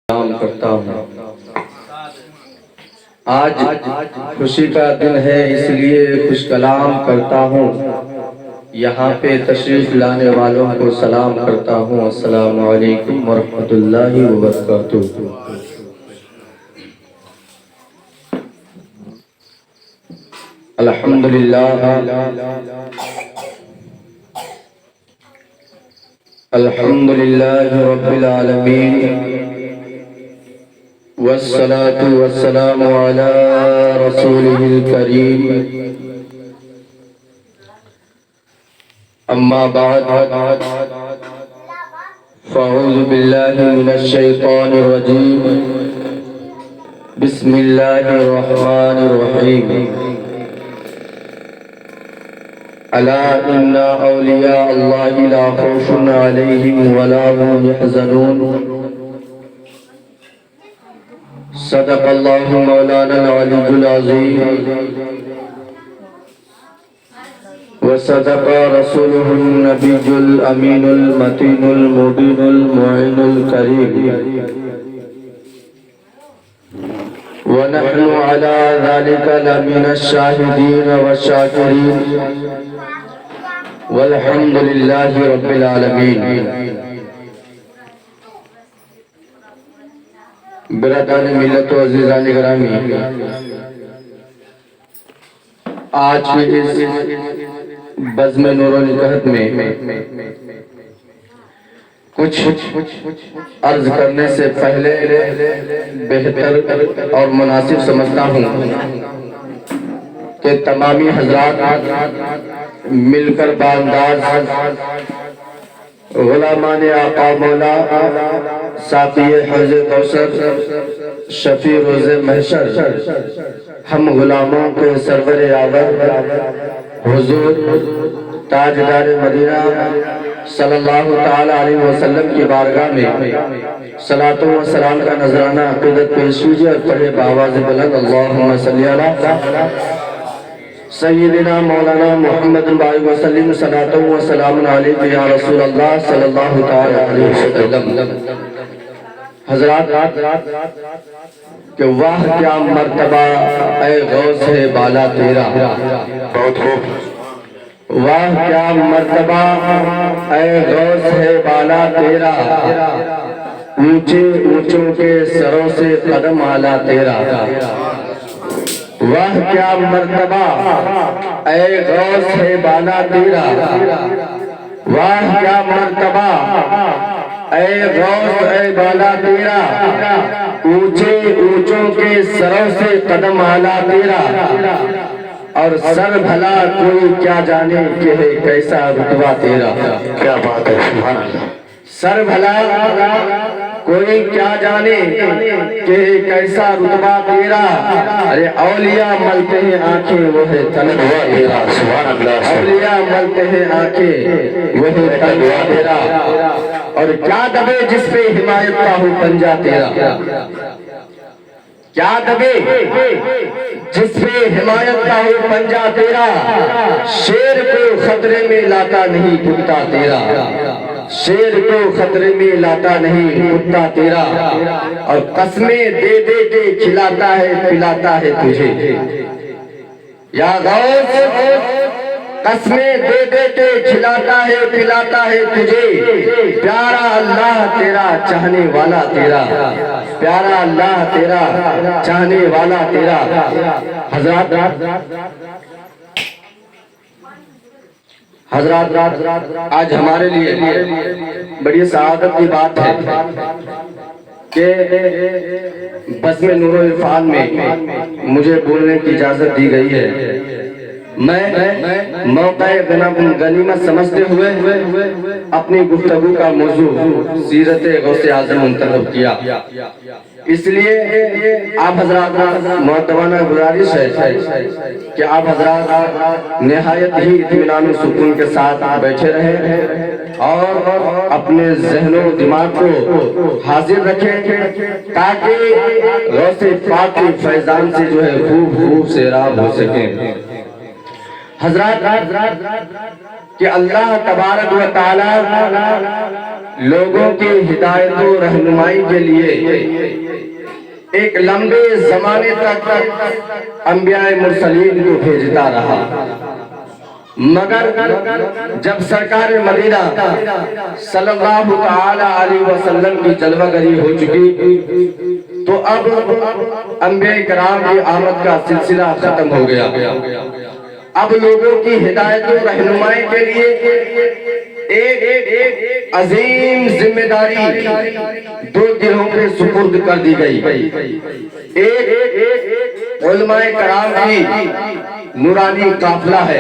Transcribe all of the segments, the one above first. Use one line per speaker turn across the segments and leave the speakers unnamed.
سلام کرتا ہوں۔ آج خوشی کا دن ہے، اس لیے خوش کلام کرتا ہوں۔ یہاں پہ تشریف لانے والوں کو سلام کرتا ہوں۔ السلام علیکم ورحمۃ اللہ وبرکاتہ۔ الحمدللہ الحمدللہ رب العالمین، والصلاة والسلام على رسوله الكريم، اما بعد فاعوذ باللہ من الشیطان الرجیم، بسم اللہ الرحمن الرحیم۔ الا ان اولیاء اللہ لا خوف علیہم ولا هم يحزنون، صدق اللہ مولانا العلی العظیم، وصدق رسولہ النبی الامین المتین المبین المعین الکریم، ونحن على ذلك لمن الشاہدین والشاکرین، والحمد للہ رب العالمین۔ برادران ملت و عزیزان گرامی، آج کی اس بزم نور و نکہت میں کچھ عرض کرنے سے پہلے بہتر اور مناسب سمجھتا ہوں کہ تمامی حضرات مل کر بانداز غلامان آقا مولا ساقی حوض کوثر شفیع روز محشر ہم غلاموں کے سرور آور حضور تاجدار مدینہ صلی اللہ تعالی علیہ وسلم کی بارگاہ میں صلاۃ و سلام کا نذرانہ عقیدت پیش کیجیے اور پڑھے بآواز بلند اللہم صلی علی سیدنا مولانا محمد بائی وسلم، صلاۃ و سلام علیہ یا رسول اللہ صلی اللہ تعالی علیہ وسلم۔ حضرات، کہ واہ کیا مرتبہ اے غوث بالا تیرا، بہت خوب، واہ کیا مرتبہ اے غوث بالا تیرا، اونچے اونچوں کے سروں سے قدم آلا تیرا، واہ کیا مرتبہ اے غوث بالا تیرا، واہ کیا مرتبہ اے غوث اے بالا تیرا، اونچے اونچوں کے سروں سے قدم آلا تیرا، اور سر بھلا کوئی کیا جانے کہ ہے کیسا رتبہ تیرا۔ کیا بات ہے، سبحان اللہ۔ سر بھلا کوئی کیا جانے کہ کیسا رتبہ تیرا، ارے اولیاء ملتے ہیں آنکھیں وہ ہے تنہا تیرا، سبحان اللہ۔ اولیاء ملتے ہیں آنکھیں وہ ہے تنہا تیرا، اور کیا دبے جس پہ حمایت کا ہو پنجہ تیرا، کیا دبے جس پہ حمایت کا ہو پنجہ تیرا، شیر کو خطرے میں لاتا نہیں کتا تیرا، شیر کو خطرے میں لاتا نہیں کتا تیرا، اور قسمیں دے دے کے کھلاتا ہے پلاتا ہے تجھے، یا غوث قسمیں دے دے کے کھلاتا ہے پلاتا ہے تجھے، پیارا اللہ تیرا چاہنے والا تیرا، پیارا اللہ تیرا چاہنے والا تیرا۔ حضرات، آج ہمارے لیے بڑی سعادت کی بات ہے کہ بزم نور و عرفان میں مجھے بولنے کی اجازت دی گئی ہے۔ میں موقع غنیمت سمجھتے ہوئے اپنی گفتگو کا موضوع سیرت غوث اعظم منتخب کیا، اس لیے آپ حضرات معتبانہ گزارش ہے کہ آپ حضرات نہایت ہی اطمینان و سکون کے ساتھ بیٹھے رہیں اور اپنے ذہن و دماغ کو حاضر رکھیں تاکہ غوث پاک کی فیضان سے جو ہے خوب سیراب ہو سکیں۔ حضرات، کہ اللہ تبارک و تعالی لوگوں کی ہدایت و رہنمائی کے لیے ایک لمبے زمانے تک انبیاء مرسلین کو بھیجتا رہا، مگر جب سرکار مدینہ صلی اللہ تعالی علیہ وسلم کی جلوہ گری ہو چکی تو اب انبیاء کرام کی آمد کا سلسلہ ختم ہو گیا۔ اب لوگوں کی ہدایت و رہنمائی کے لیے ایک عظیم ذمہ داری دو دلوں پہ سپرد کر دی گئی۔ ایک علماء کرام کی نورانی قافلہ ہے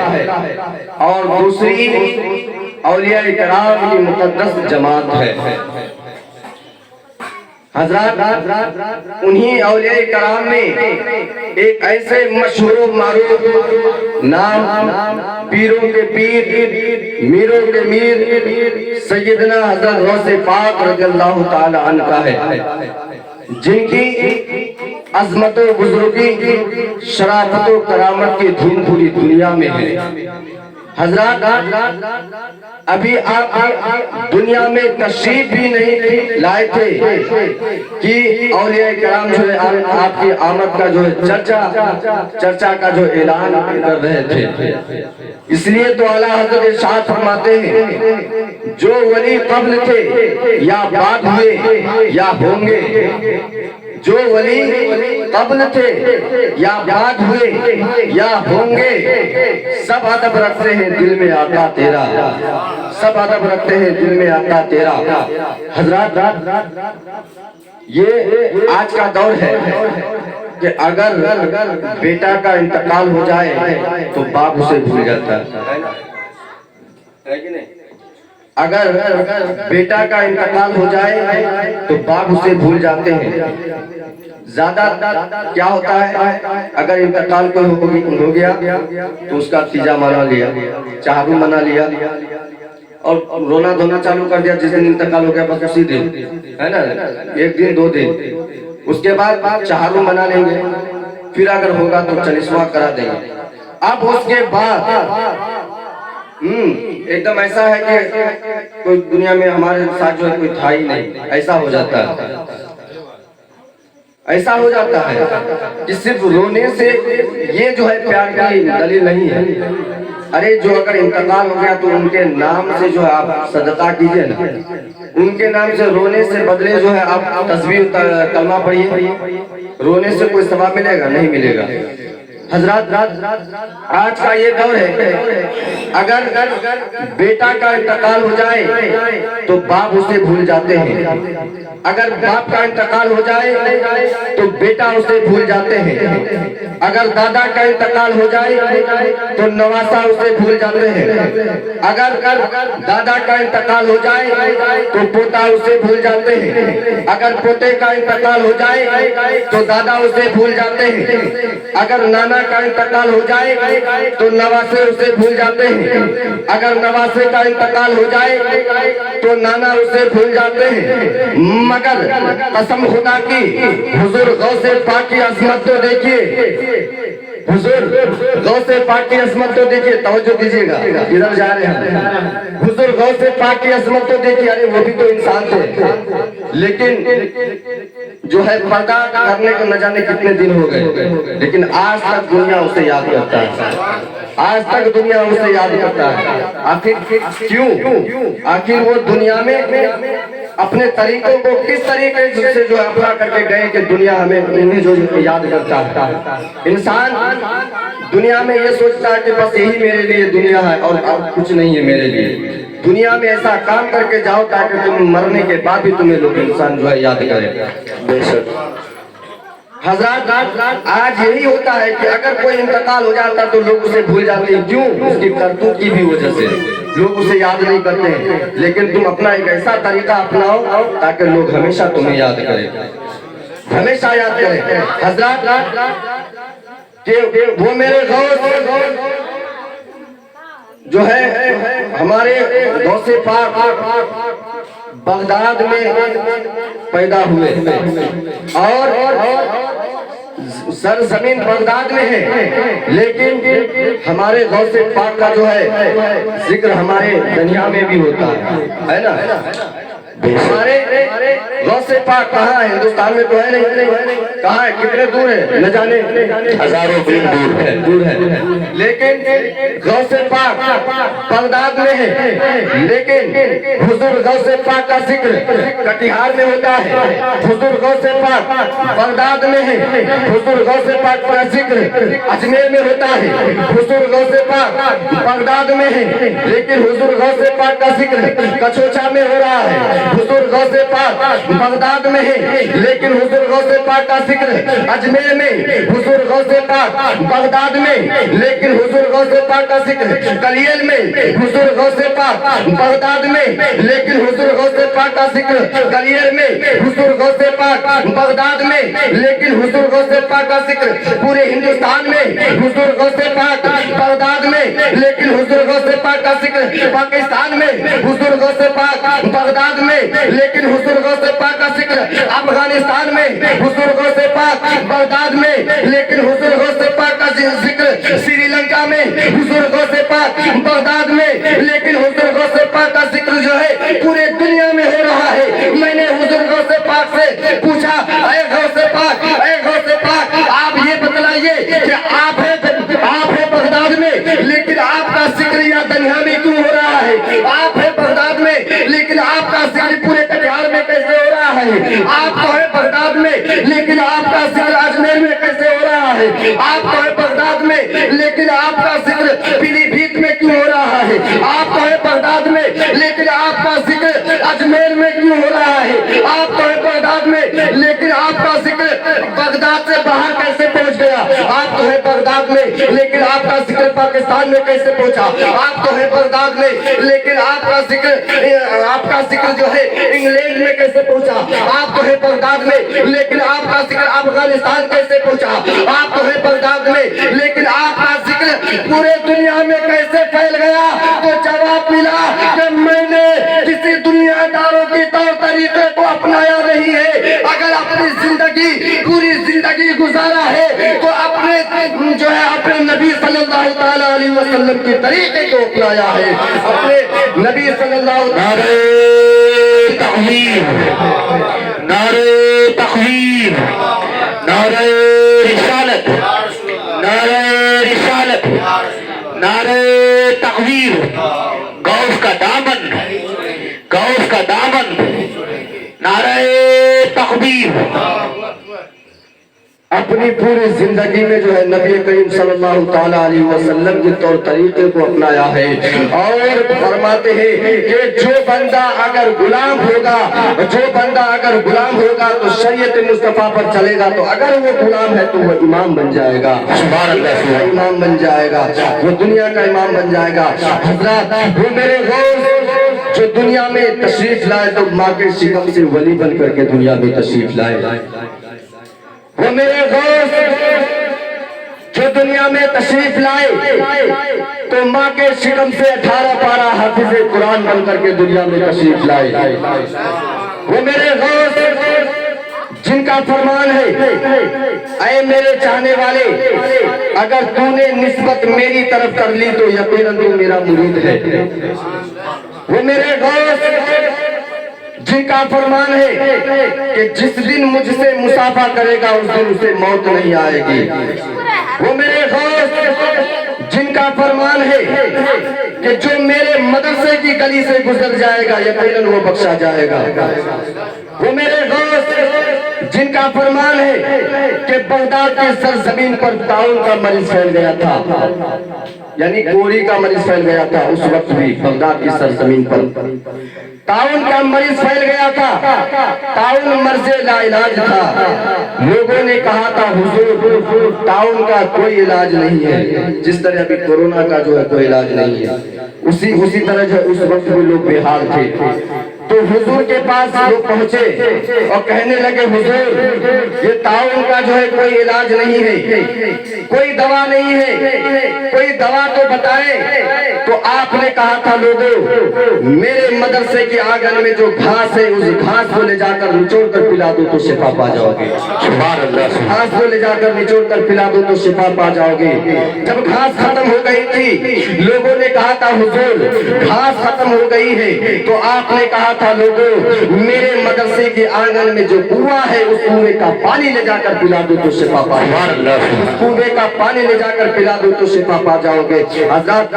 اور دوسری اولیاء کرام کی مقدس جماعت ہے۔ حضرات، انہی اولیاء کرام میں ایک ایسے مشہور و معروف نام پیروں کے پیر، میروں کے میر سیدنا حضرت غوث پاک رضی اللہ تعالی عنہ کا ہے، جن کی عظمت و بزرگی، شرافت و کرامت کی دھوم پوری دنیا میں ہے۔ حضرات، ابھی آپ دنیا میں تشریف بھی نہیں لائے تھے کہ اولیاء کرام جو ہے آپ کی آمد کا جو ہے چرچا کا جو اعلان کر رہے تھے۔ اس لیے تو اعلیٰ حضرت ارشاد فرماتے ہیں، جو ولی قبل تھے یا بعد ہوئے یا ہوں گے، جو ولی قبل تھے یا بعد ہوئے یا ہوں گے، سب ادب رکھتے ہیں دل میں آقا تیرا، سب ادب رکھتے ہیں دل میں آقا تیرا۔ حضرات، یہ آج کا دور ہے کہ اگر بیٹا کا انتقال ہو جائے تو باپ اسے بھول جاتا ہے کہ نہیں؟ اگر بیٹا کا انتقال ہو جائے تو باپ اسے بھول جاتے ہیں۔ زیادہ کیا ہوتا ہے، اگر انتقال کوئی ہو گیا تو اس کا تیجا منا لیا، چہارم منا لیا اور رونا دھونا چالو کر دیا۔ جس دن انتقال ہو گیا بس اسی دن ہے نا، ایک دن دو دن، اس کے بعد چہارم منا لیں گے، پھر اگر ہوگا تو چالیسواں کرا دیں گے۔ اب اس کے بعد ایک دم ایسا ہے کہ کوئی دنیا میں ہمارے ساتھ جو ہے کوئی تھا ہی نہیں، ایسا ہو جاتا ہے، ایسا ہو جاتا ہے کہ صرف رونے سے یہ جو ہے پیار کی دلیل نہیں ہے۔ ارے جو اگر انتقال ہو گیا تو ان کے نام سے جو ہے آپ صدقہ کیجئے نا، ان کے نام سے رونے سے بدلے جو ہے آپ تسبیح کلمہ پڑھیے، رونے سے کوئی ثواب ملے گا؟ نہیں ملے گا۔ حضرات، آج کا یہ دور ہے، اگر بیٹا کا انتقال ہو جائے تو باپ اسے بھول جاتے ہیں، اگر باپ کا انتقال ہو جائے تو بیٹا اسے بھول جاتے ہیں، اگر دادا کا انتقال ہو جائے تو نواسا اسے بھول جاتے ہیں، اگر دادا کا انتقال ہو جائے تو پوتا اسے بھول جاتے ہیں، اگر پوتے کا انتقال ہو جائے تو دادا اسے بھول جاتے ہیں، اگر نانا کا انتقال ہو جائے تو نواسے اسے بھول جاتے ہیں، اگر نواسے کا انتقال ہو جائے تو نانا اسے بھول جاتے ہیں۔ مگر قسم خدا کی، حضور غوث پاک کی عظمت تو دیکھیے، حضور غوث پاک کی عظمت تو دیکھیے، توجہ دیجیے گا، ادھر جا رہے ہیں۔ حضور غوث پاک کی عظمت تو دیکھیے، ارے وہ بھی تو انسان تھے، لیکن جو ہے پردہ کرنے کو نہ جانے کتنے دن ہو گئے، لیکن آج تک دنیا اسے یاد کرتا ہے، آج تک دنیا اسے یاد کرتا ہے۔ آخر کیوں؟ آخر وہ دنیا میں اپنے طریقوں کو کس طریقے سے جو اپنا کر کے گئے کہ دنیا ہمیں انہیں جو یاد کرتا ہے۔ انسان دنیا میں یہ سوچتا ہے کہ بس یہی میرے لیے دنیا ہے اور کچھ نہیں ہے میرے لیے۔ دنیا میں ایسا کام کر کے جاؤ تاکہ تم مرنے کے بعد بھی تمہیں لوگ انسان جو ہے یاد کرے۔ بے شک حضرات، آج یہی ہوتا ہے کہ اگر کوئی انتقال ہو جاتا تو لوگ اسے بھول جاتے ہیں۔ کیوں؟ اس کی کرتوت کی بھی وجہ سے لوگ اسے یاد نہیں کرتے ہیں، لیکن تم اپنا ایک ایسا طریقہ اپناؤ تاکہ لوگ ہمیشہ تمہیں یاد کریں، ہمیشہ یاد کریں۔ حضرات، کہ وہ میرے غوث جو ہے ہمارے غوث پاک بغداد میں پیدا ہوئے اور سرزمین بغداد میں ہے، لیکن ہمارے غوث پاک کا جو ہے ذکر ہمارے دنیا میں بھی ہوتا ہے نا۔ ہمارے غوث پاک کہاں ہے؟ ہندوستان میں تو ہے نہیں، کہاں ہے؟ کتنے دور ہے؟ نہ جانے ہزاروں میل دور ہے، لیکن غوث پاک بغداد میں ہے، لیکن حضور غوث پاک کا ذکر کٹیہار میں ہوتا ہے، حضور غوث پاک بغداد میں ہے، حضور غوث پاک کا ذکر اجمیر میں ہوتا ہے، حضور غوث پاک بغداد میں ہے، لیکن حضور غوث پاک کا ذکر کچوچا میں ہو رہا ہے، حضور غوث پاک بغداد میں ہے، لیکن حضور غوث پاک کا ذکر اجمیر میں، حضور غوث پاک بغداد میں، لیکن حضور غوث پاک کا ذکر کلیل میں، حضور غوث پاک بغداد میں، لیکن حضور غوث پاک کا ذکر کلیل میں، حضور غوث پاک بغداد میں، لیکن حضور غوث پاک کا ذکر پورے ہندوستان میں، حضور غوث پاک بغداد میں، لیکن حضور غوث پاک کا ذکر پاکستان میں، حضور غوث پاک بغداد میں، لیکن حضور غوث پاک کا ذکر افغانستان میں، حضور غوث پاک بغداد میں، لیکن حضور غوث پاک کا ذکر سری لنکا میں، حضور غوث پاک بغداد میں، لیکن حضور غوث پاک کا ذکر جو ہے پورے دنیا میں ہو رہا ہے۔ میں نے حضور غوث پاک سے پوچھا، اے غوث پاک، اے غوث پاک، آپ یہ بتلائیے کہ آپ ہے بغداد میں، لیکن آپ کا ذکر یا دنیا میں کیوں ہو رہا ہے؟ آپ ہے بغداد میں، لیکن آپ کا ذکر پورے کٹیہار میں کیسے ہو رہا ہے؟ آپ تو ہے بغداد میں، لیکن آپ کا ذکر اجمیر میں کیسے ہو رہا ہے؟ آپ تو ہے بغداد میں، لیکن آپ کا ذکر پیلی بھیت میں کیوں ہو رہا ہے؟ آپ تو ہے بغداد میں، لیکن آپ کا ذکر اجمیر میں کیوں ہو رہا ہے؟ آپ تو ہے بغداد میں، لیکن آپ کا ذکر بغداد سے باہر کیسے پہنچ گیا؟ آپ تو ہے بغداد میں، لیکن آپ کا ذکر پاکستان میں کیسے پہنچا؟ آپ تو ہے بغداد میں، لیکن آپ کا ذکر جو ہے انگلینڈ میں کیسے پہنچا؟ آپ تو ہے بغداد میں، لیکن آپ کا ذکر افغانستان کیسے پہنچا؟ آپ تو ہے بغداد میں، لیکن آپ کا ذکر پورے دنیا میں کیسے پھیل گیا؟ تو جواب ملا کہ میں نے کسی دنیا داروں کی طور طریقے کو اپنایا نہیں ہے۔ اگر اپنی زندگی پوری زندگی گزارا ہے تو اپنے جو ہے اپنے نبی صلی اللہ علیہ وسلم کے طریقے کو اپنایا ہے، اپنے نبی صلی اللہ علیہ وسلم۔ نعرہ تکبیر، نعرہ رسالت، نعرہ رسالت، نعرہ تکبیر، غوث کا دامن، غوث کا دامن، نعرہ تکبیر۔ اپنی پوری زندگی میں جو ہے نبی کریم صلی اللہ تعالیٰ علیہ وسلم کے طور طریقے کو اپنایا ہے، اور فرماتے ہیں کہ جو بندہ اگر غلام ہوگا تو شریعت مصطفیٰ پر چلے گا، تو اگر وہ غلام ہے تو وہ امام بن جائے گا، سبحان اللہ، امام بن جائے گا، وہ دنیا کا امام بن جائے گا۔ حضرات، وہ میرے غوث جو دنیا میں تشریف لائے تو ماں کے شکم سے ولی بن کر کے دنیا میں تشریف لائے۔ وہ میرے غوث جو دنیا میں تشریف لائے تو ماں کے شکم سے 18 پارہ حافظ قرآن بن کر کے دنیا میں تشریف لائے۔ وہ میرے غوث جن کا فرمان ہے، اے میرے چاہنے والے، اگر تو نے نسبت میری طرف کر لی تو یقیناً تو میرا مرید ہے۔ وہ میرے غوث جن کا فرمان ہے کہ جس دن مجھ سے مصافحہ کرے گا اس دن اسے موت نہیں آئے گی۔ وہ میرے غوث جن کا فرمان ہے کہ جو میرے مدرسے کی گلی سے گزر جائے گا یقیناً وہ بخشا جائے گا۔ وہ میرے غوث جن کا فرمان ہے کہ بغداد کی سرزمین پر طاعون کا مرض پھیل گیا تھا، یعنی کوڑی کا مریض پھیل گیا تھا، اس وقت بھی بغداد کی سرزمین پر طاعون کا مریض پھیل گیا تھا۔ طاعون مرض لا علاج تھا، لوگوں نے کہا تھا حضور طاعون کا کوئی علاج نہیں ہے، جس طرح ابھی کورونا کا جو ہے کوئی علاج نہیں ہے، اسی طرح جو اس وقت بھی لوگ بے حال تھے۔ تو حضور کے پاس لوگ پہنچے اور کہنے لگے حضور یہ طاعون کا جو ہے کوئی علاج نہیں ہے، کوئی دوا نہیں ہے، کوئی دوا تو بتائیں۔ تو آپ نے کہا تھا لوگوں میرے مدرسے کے آنگن میں جو گھاس ہے اس گھاس کو لے جا کر نچوڑ کر پلا دو تو شفا پا جاؤ گے. سبحان اللہ. گھاس کو لے جا کر نچوڑ کر پلا دو تو شفا پا جاؤ گے. جب گھاس ختم ہو گئی تھی لوگوں نے کہا تھا حضور گھاس ختم ہو گئی ہے تو آپ نے کہا تھا لوگوں میرے مدرسے کے آنگن میں جو کنواں ہے اس کنویں کا پانی لے جا کر پلا دو تو شفا پا جاؤ گے. اس کنویں کا پانی لے جا کر پلا دو تو شفا پا جاؤ گے. حضرات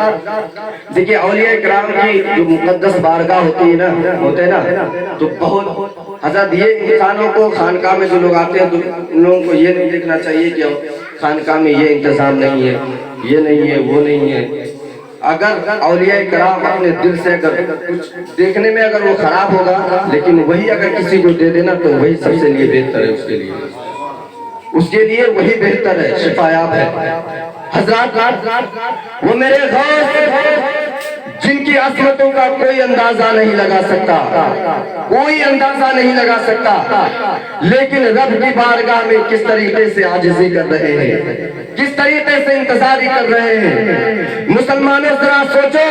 دیکھیے اولیاء کرام کی جو مقدس بارگاہ ہوتی ہے نا ہوتے ہیں نا تو بہت حضرت یہ انسانوں کو خانقاہ میں جو لوگ آتے ہیں تو ان لوگوں کو یہ نہیں دیکھنا چاہیے کہ خانقاہ میں یہ انتظام نہیں ہے یہ نہیں ہے وہ نہیں ہے. اگر اولیاء کرام اپنے دل سے اگر کچھ دیکھنے میں اگر وہ خراب ہوگا لیکن وہی اگر کسی کو دے دینا تو وہی سب سے لیے بہتر ہے. اس کے لیے وہی بہتر ہے شفا یاب ہے. حضرات وہ میرے غوث جن کی عظمتوں کا کوئی اندازہ نہیں لگا سکتا کوئی اندازہ نہیں لگا سکتا لیکن رب کی بارگاہ میں کس طریقے سے عاجزی کر رہے ہیں کس طریقے سے انتظاری کر رہے ہیں. مسلمانوں ذرا سوچو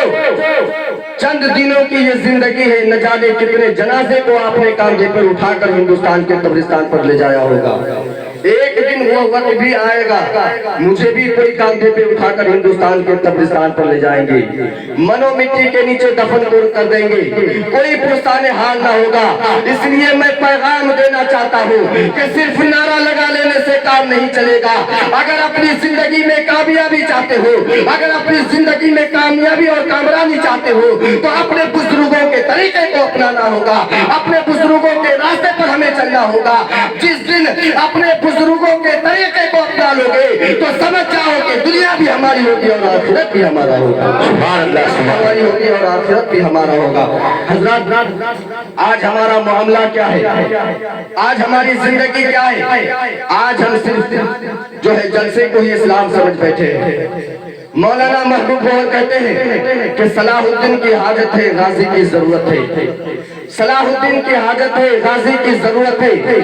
چند دنوں کی یہ زندگی ہے نہ جانے کتنے جنازے کو آپ نے کاندھے پر اٹھا کر ہندوستان کے قبرستان پر لے جایا ہوگا. ایک دن وہ وقت بھی آئے گا مجھے بھی کوئی کاندھے پہ اٹھا کر ہندوستان کے قبرستان پر لے جائیں گے منو مٹی کے نیچے دفن کر دیں گے کوئی پرستان حال نہ ہوگا. اس لیے میں پیغام دینا چاہتا ہوں کہ صرف نعرہ لگا لینے سے کام نہیں چلے گا. اگر اپنی زندگی میں کامیابی چاہتے ہو اگر اپنی زندگی میں کامیابی اور کامرانی چاہتے ہو تو اپنے بزرگوں کے طریقے کو اپنانا ہوگا اپنے بزرگوں کے راستے پر ہمیں چلنا ہوگا. جس دن اپنے بزرگوں کے طریقے کو اپنا لو گے تو سمجھ جاؤ کہ دنیا بھی ہماری ہوگی اور آخرت بھی ہمارا ہوگا. ہماری ہوگی اور آخرت بھی ہمارا ہوگا. حضرات آج ہمارا معاملہ کیا ہے آج ہماری زندگی کیا ہے. آج ہم صرف جو ہے جلسے کو ہی اسلام سمجھ بیٹھے ہیں. مولانا محبوب بہت کہتے ہیں کہ صلاح الدین کی حاجت ہے غازی کی ضرورت ہے. صلاح الدین کی حاجت ہے غازی کی ضرورت ہے.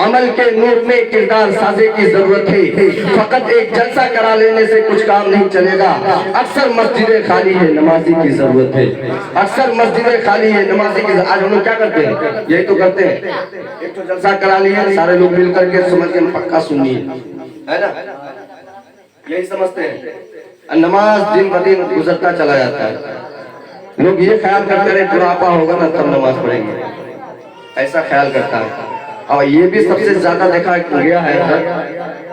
عمل کے نور میں کردار سازی کی ضرورت ہے. فقط ایک جلسہ کرا لینے سے کچھ کام نہیں چلے گا. اکثر مسجدیں خالی ہے نمازی کی ضرورت ہے. اکثر مسجدیں خالی ہے نمازی کی. آج ہم لوگ کیا کرتے ہیں یہی تو کرتے ہیں ایک تو جلسہ کرا لیا سارے لوگ مل کر کے سمجھ کے پکا سنی ہے نا یہی سمجھتے ہیں. نماز دن بدن گزرتا چلا جاتا ہے. لوگ یہ خیال کرتے رہے بڑھاپا ہوگا نا تب نماز پڑھیں گے ایسا خیال کرتا ہے. اور یہ بھی سب سے زیادہ دیکھا گیا ہے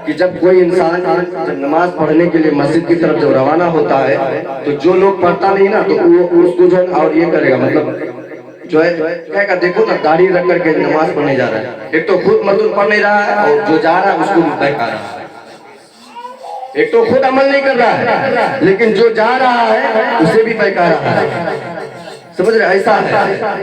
کہ جب کوئی انسان جب نماز پڑھنے کے لیے مسجد کی طرف جب روانہ ہوتا ہے تو جو لوگ پڑھتا نہیں نا تو وہ اس کو جو اور یہ کرے گا مطلب جو ہے کہے گا دیکھو نا داڑھی رکھ کر کے نماز پڑھنے جا رہا ہے. ایک تو خود مطلب پڑھ نہیں رہا ہے اور جو جا رہا ہے اس کو بھی بہکا رہا ہے. ایک تو خود عمل نہیں کر رہا ہے لیکن جو جا رہا ہے اسے بھی بہکا رہا ہے. سمجھ رہے ایسا ہے.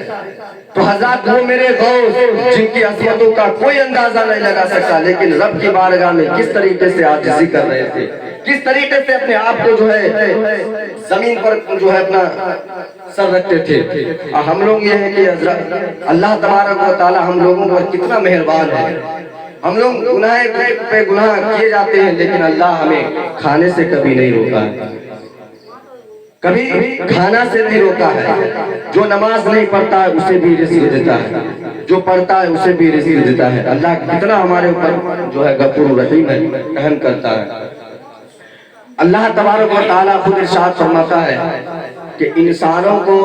تو حضرات وہ میرے غوث جن کی عظمتوں کا کوئی اندازہ نہیں لگا سکتا لیکن رب کی بارگاہ میں کس طریقے سے عاجزی کر رہے تھے کس طریقے سے اپنے آپ کو جو ہے زمین پر جو ہے اپنا سر رکھتے تھے. اور ہم لوگ یہ ہے کہ حضرت اللہ تبارک و تعالی ہم لوگوں پر کتنا مہربان ہے. ہم لوگ گناہ پہ گناہ کیے جاتے ہیں لیکن اللہ ہمیں کھانے سے کبھی نہیں روکا ہے کبھی کھانا سے نہیں روکا ہے. جو نماز نہیں پڑھتا ہے اسے بھی رزق دیتا ہے جو پڑھتا ہے اسے بھی رزق دیتا ہے. اللہ کتنا ہمارے اوپر جو ہے غفور رحیم ہے رحم کرتا ہے. اللہ تبارک و تعالیٰ خود ارشاد فرماتا ہے کہ انسانوں کو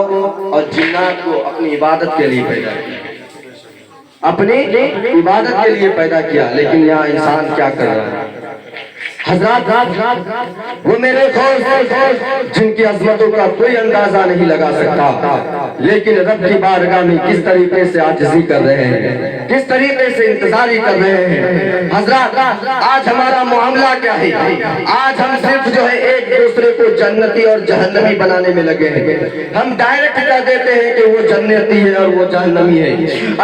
اور جنات کو اپنی عبادت کے لیے پیدا کیا اپنی عبادت کے لیے پیدا کیا لیکن یہاں انسان کیا کر رہا ہے. حضرات وہ میرے غوث جن کی عظمتوں کا کوئی اندازہ نہیں لگا سکتا لیکن رب کی بارگاہ میں کس طریقے سے عاجزی کر رہے ہیں کس طریقے سے انتظاری کر رہے ہیں. حضرات آج ہمارا معاملہ کیا ہے آج ہم صرف جو ہے ایک دوسرے کو جنتی اور جہنمی بنانے میں لگے ہیں. ہم ڈائریکٹ کہہ دیتے ہیں کہ وہ جنتی ہے اور وہ جہنمی ہے.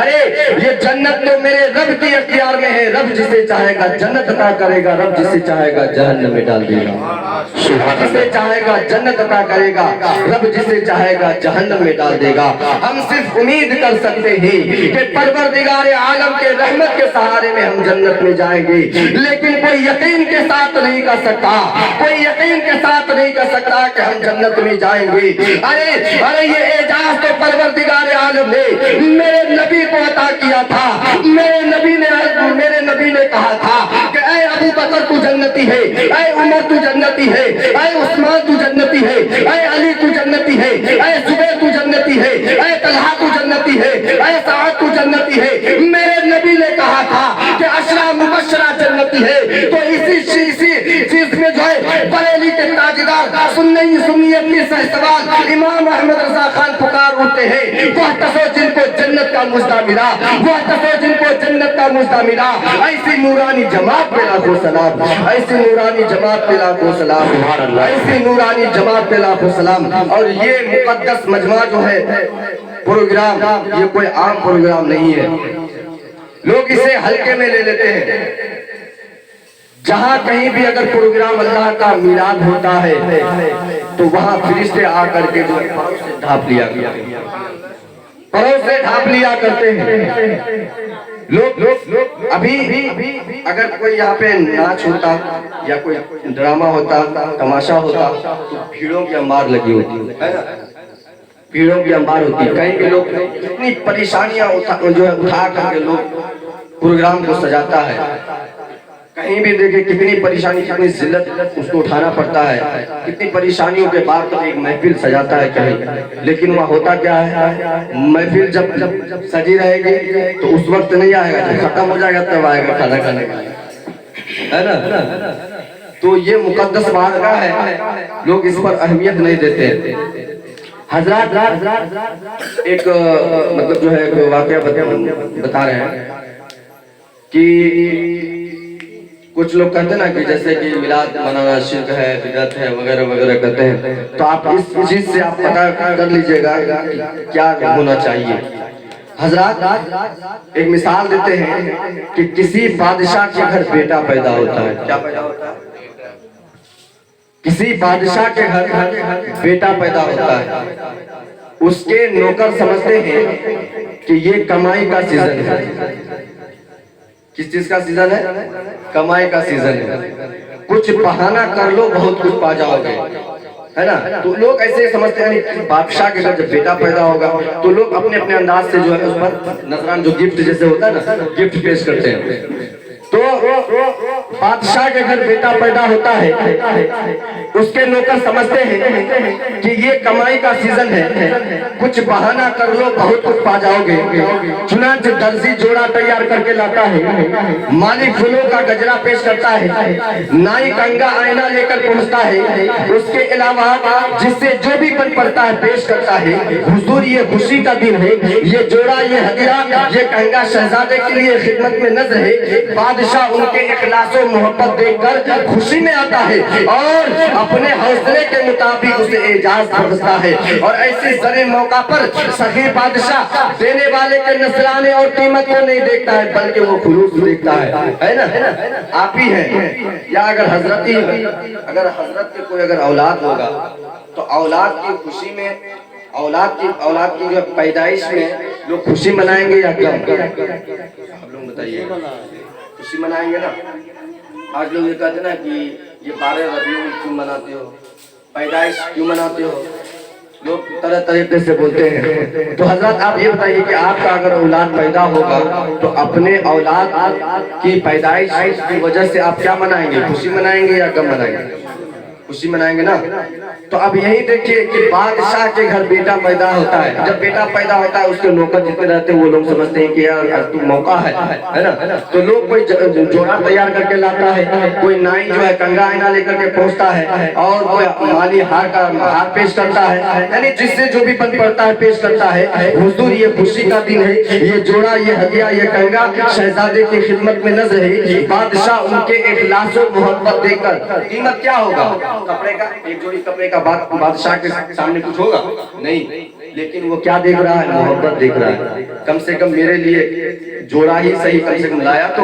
ارے یہ جنت تو میرے رب کی اختیار میں ہے. رب جسے چاہے گا جنت عطا کرے گا رب جسے چاہے گا جہنم میں ڈال دے گا. جسے چاہے گا جنت عطا کرے گا رب جسے چاہے گا جہنم میں ڈال دے گا. ہم صرف امید کر سکتے ہیں کہ پروردگار عالم کے رحمت کے سہارے میں ہم جنت میں جائیں گے، لیکن کوئی یقین کے ساتھ نہیں کر سکتا، کوئی یقین کے ساتھ نہیں کر سکتا کہ ہم جنت میں جائیں گے۔ ارے یہ اعجاز تو پروردگار عالم نے میرے نبی کو عطا کیا تھا۔ میرے نبی نے کہا تھا کہ اے ابو بکر تو جنتی ہے، اے عمر تو جنتی ہے، اے عثمان تو جنتی ہے، اے علی تو جنتی ہے، اے زبیر تو جنتی ہے، اے طلحہ تو جنتی ہے، اے سعد تو جنتی ہے۔ میرے نبی نے کہا تھا کہ عشرہ مبشرہ جنتی ہے، تو اسی چیز میں جو ہے بریلی کے تاجدار سنیت کی سہستوال امام احمد رضا خان پکار اٹھتے ہیں، وہ تسو جن کو جنت کا مژدہ ملا، وہ تسو جن کو جنت کا مژدہ ملا۔ ایسی نورانی جماعت پہ لاکھوں سلام، ایسی نورانی جماعت پہ لاکھوں سلام، ایسی نورانی جماعت پہ لاکھوں سلام۔ اور یہ مقدس مجمع جو ہے پروگرام، یہ کوئی عام پروگرام نہیں ہے، لوگ اسے ہلکے میں لے لیتے ہیں۔ جہاں کہیں بھی اگر پروگرام اللہ کا میلاد ہوتا ہے تو وہاں فرشتے آ کر کے جو پروں سے ڈھانپ لیا کرتے ہیں۔ لوگ ابھی اگر کوئی یہاں پہ ناچ ہوتا یا کوئی ڈرامہ ہوتا، تماشا ہوتا، تو بھیڑوں کی انبار لگی ہوتی ہے نا، بھیڑوں کی انبار ہوتی ہے۔ کہیں بھی لوگ اتنی پریشانیاں جو ہے اٹھا کر کے لوگ پروگرام کو سجاتا ہے۔ کہیں بھی دیکھیں کتنی پریشانی، کتنی ذلت اس کو اٹھانا پڑتا ہے، کتنی پریشانیوں کے بعد تو ایک محفل سجاتا ہے کہیں، لیکن وہاں ہوتا کیا ہے، محفل جب سجی رہے گی تو اس وقت نہیں آئے گا، جب ختم ہو جائے گا تب آئے گا کھانا کھانے کا، ہے نا۔ تو یہ مقدس بارگاہ ہے، لوگ اس پر اہمیت نہیں دیتے۔ حضرات ایک مطلب جو ہے واقعہ بتا رہے ہیں کہ کچھ لوگ کہتے ہیں نا کہ جیسے کہ میلاد منانا شرک ہے، بدعت ہے وغیرہ وغیرہ کہتے ہیں، تو آپ اس چیز سے آپ پتہ کر لیجئے گا کیا ہونا چاہیے۔ حضرات ایک مثال دیتے ہیں کہ کسی بادشاہ کے گھر بیٹا پیدا ہوتا ہے، کیا پیدا ہوتا ہے؟ کسی بادشاہ کے گھر بیٹا پیدا ہوتا ہے، اس کے نوکر سمجھتے ہیں کہ یہ کمائی کا سیزن ہے۔ کس چیز کا سیزن ہے؟ کمائی کا سیزن ہے، کچھ بہانہ کر لو بہت کچھ پا جاؤ گے، ہے نا۔ تو لوگ ایسے سمجھتے ہیں کہ بادشاہ کے گھر جب بیٹا پیدا ہوگا تو لوگ اپنے اپنے انداز سے جو ہے اس پر نذران جو گفٹ جیسے ہوتا ہے نا، گفٹ پیش کرتے ہیں۔ تو بادشاہ کے گھر بیٹا پیدا ہوتا ہے، اس کے نوکر سمجھتے ہیں کہ یہ کمائی کا سیزن ہے، کچھ بہانہ کر لو بہت کچھ پا جاؤ گے۔ چنانچہ درزی جوڑا تیار کر کے لاتا ہے، مالی پھولوں کا گجرا پیش کرتا ہے، نائی کنگا آئینہ لے کر پہنچتا ہے، اس کے علاوہ جس سے جو بھی بن پڑتا ہے پیش کرتا ہے۔ حضور یہ خوشی کا دن ہے، یہ جوڑا، یہ ہدیہ، یہ کنگا شہزادے کے لیے خدمت میں نظر ہے۔ بادشاہ ان کے اخلاص و محبت دیکھ کر خوشی میں آتا ہے اور اپنے حوصلے کے مطابق اسے اعزاز بخشتا ہے۔ اور ایسی زرین موقع پر سخی بادشاہ دینے والے کے نذرانے اور قیمت کو نہیں دیکھتا ہے بلکہ وہ خلوص دیکھتا ہے نا۔ آپ ہی ہیں یا اگر حضرت کے کوئی اگر اولاد ہوگا تو اولاد کی خوشی میں، اولاد کی جو پیدائش میں لوگ خوشی منائیں گے یا غم؟ آپ لوگ بتائیے، خوشی منائیں گے نا۔ آج لوگ یہ کہتے ہیں نا کہ یہ 12 ربیع کیوں مناتے ہو، پیدائش کیوں مناتے ہو، لوگ طرح طریقے سے بولتے ہیں۔ تو حضرات آپ یہ بتائیے کہ آپ کا اگر اولاد پیدا ہوگا تو اپنے اولاد کی پیدائش کی وجہ سے آپ کیا منائیں گے، خوشی منائیں گے یا غم منائیں گے؟ خوشی منائیں گے نا۔ تو اب یہی دیکھیے کہ بادشاہ کے گھر بیٹا پیدا ہوتا ہے، جب بیٹا پیدا ہوتا ہے اس کے نوکر جتنے رہتے ہیں وہ لوگ سمجھتے ہیں کہ یار تو موقع ہے نا، تو لوگ کوئی جوڑا تیار کر کے لاتا ہے، کوئی نائی جو ہے کنگا آئینہ لے کر کے پہنچتا ہے، اور کوئی مالی ہار پیش کرتا ہے، یعنی جس سے جو بھی بن پڑتا ہے پیش کرتا ہے۔ حضور یہ خوشی کا دن ہے، یہ جوڑا، یہ ہدیہ، یہ کنگا شہزادے کی خدمت میں نظر ہے۔ بادشاہ ان کے اخلاص و محبت دیکھ کر، قیمت کیا ہوگا کپڑے کا، ایک جوڑی کپڑے کا بادشاہ کے سامنے کچھ ہوگا نہیں، لیکن وہ کیا دیکھ رہا ہے، محبت دیکھ رہا ہے۔ کم سے کم میرے لیے جوڑا ہی صحیح کم سے کم لایا تو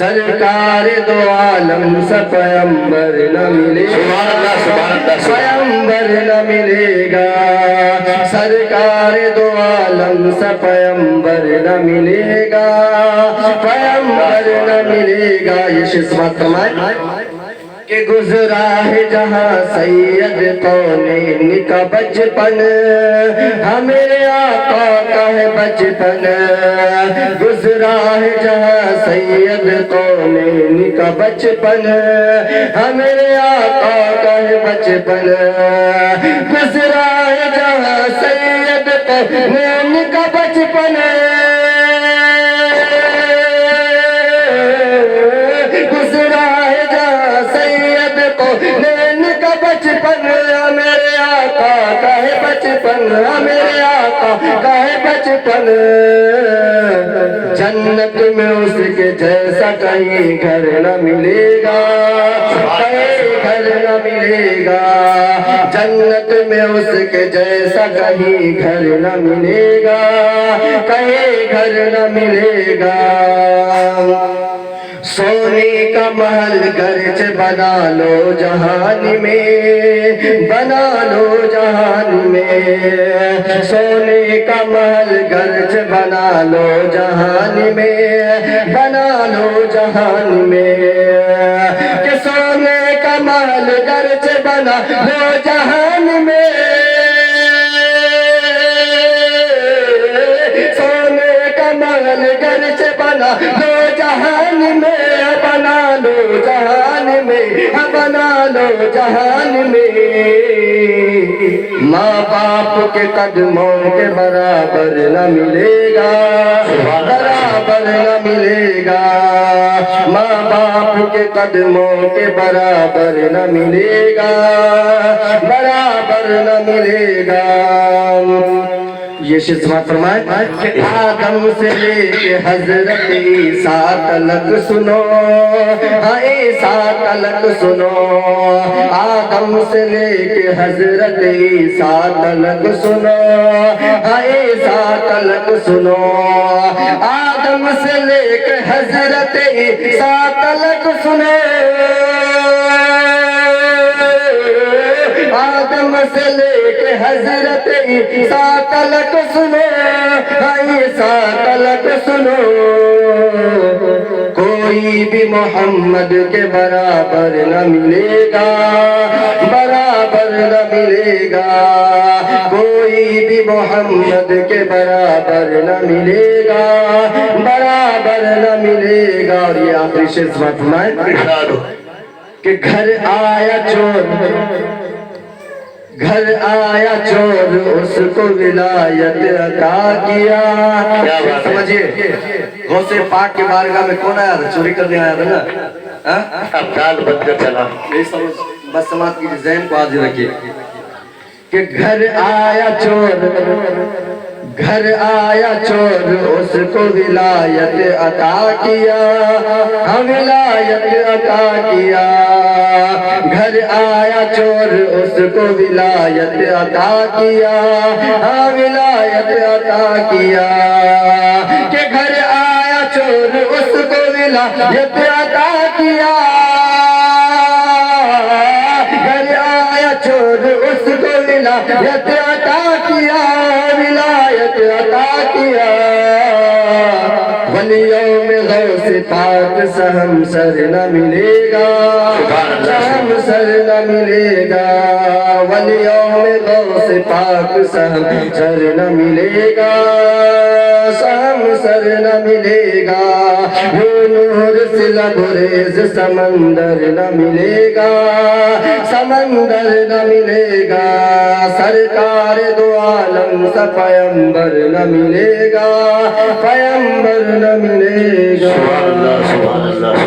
سرکار دو عالم سے پیمبر نہ ملے گا پیمبر نہ ملے گا سرکار دو عالم سے پیمبر نہ ملے گا پیمبر نہ ملے گا یہ شسمت فرمائے کہ گزرا ہے جہاں سید کونین کا بچپن ہمیں آقا کا ہے بچپن گزرا ہے جہاں سید کونین کا بچپن ہمیں آقا کا ہے بچپن گزرا ہے جہاں سید کونین کا بچپن گزرا ہے جہاں سید کونین کا بچپن میرے آقا کا ہے بچپن میرے آقا کا ہے بچپن جنت میں اس کے جیسا کہیں گھر نہ ملے گا کہیں گھر نہ ملے گا جنت میں اس کے جیسا کہیں گھر نہ ملے گا کہیں گھر نہ ملے گا سونے کا محل گرچ بنا لو جہان میں بنا لو جہان میں سونے کا محل گرچ بنا لو جہان میں بنا لو جہان میں کہ سونے کا محل گرچ بنا لو جہان میں سونے کا محل گرچ بنا لو جہان میں بنا لو جہان میں بنا لو جہان میں ماں باپ کے قدموں کے برابر نہ ملے گا برابر نہ ملے گا ماں باپ کے قدموں کے برابر نہ ملے گا برابر نہ ملے گا یہ شسمات فرمائے کہ آدم سے لے کے حضرت عیسیٰ تلک سنو عیسیٰ تلک سنو آدم سے لے کے حضرت عیسیٰ تلک سنو عیسیٰ تلک سنو آدم سے لے کے حضرت عیسیٰ تلک سنو آدم سے لے کے حضرت عیسیٰ تلک سنو عیسیٰ تلک سنو کوئی بھی محمد کے برابر نہ ملے گا برابر نہ ملے گا کوئی بھی محمد کے برابر نہ ملے گا برابر نہ ملے گا اور یہ آخری شعر فرمائے کہ گھر آیا چور اس کو ولایت عطا کیا سمجھئے غوث پاک کے بارگاہ میں کون آیا تھا چوری کرنے آیا تھا نا
اب دال بن کر چلا
بس سماعت کی ذہن کو حاضر رکھیے کہ گھر آیا چور اس کو ولایت عطا کیا ولایت عطا کیا گھر آیا چور اس کو ولایت عطا کیا ولایت عطا کیا کہ گھر آیا چور اس کو ولایت عطا کیا گھر آیا چور اس کو ولایت عطا کیا ولایت عطا کیا ولیوں میں غوث پاک سہم سر نہ ملے گا سہم سر نہ ملے گا ولیوں میں غوث پاک سہم سر نہ ملے گا سہم سر نہ ملے گا وہ نور سے لبریز سمندر نہ ملے گا سمندر نہ ملے گا سرکار دو عالم سے پیمبر نہ ملے گا پیمبر نہ ملے گا
سبحان اللہ